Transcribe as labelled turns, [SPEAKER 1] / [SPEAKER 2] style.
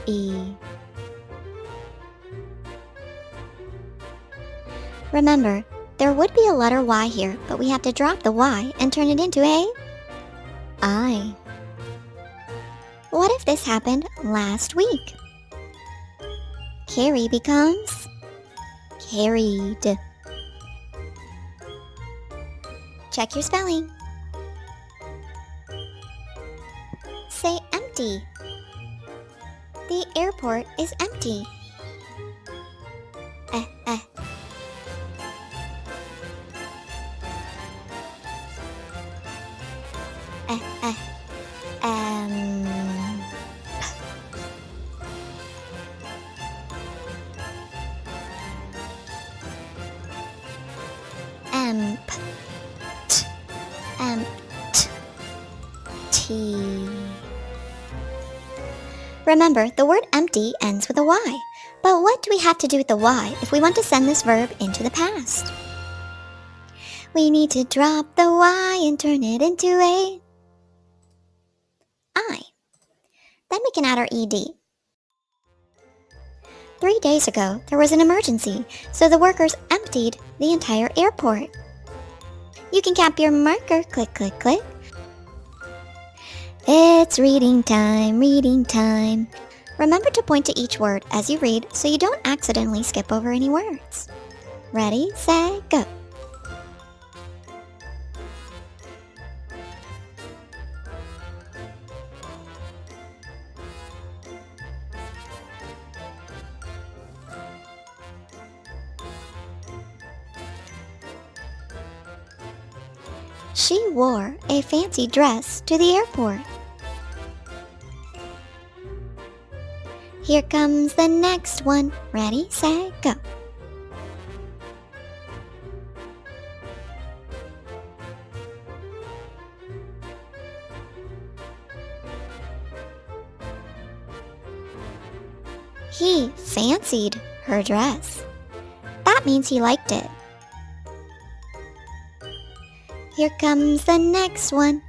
[SPEAKER 1] E. Remember, there would be a letter Y here, but we have to drop the Y and turn it into a I. What if this happened last week? Carry becomes carried. Check your spelling. Say empty. The airport is empty. Eh, eh. Eh, eh. T. Remember, the word empty ends with a Y. But what do we have to do with the Y if we want to send this verb into the past? We need to drop the Y and turn it into a I. Then we can add our ED. 3 days ago, there was an emergency, so the workers emptied the entire airport. You can cap your marker, click, click, click. It's reading time, reading time. Remember to point to each word as you read so you don't accidentally skip over any words. Ready, set, go. She wore a fancy dress to the airport. Here comes the next one. Ready, set, go. He fancied her dress. That means he liked it. Here comes the next one.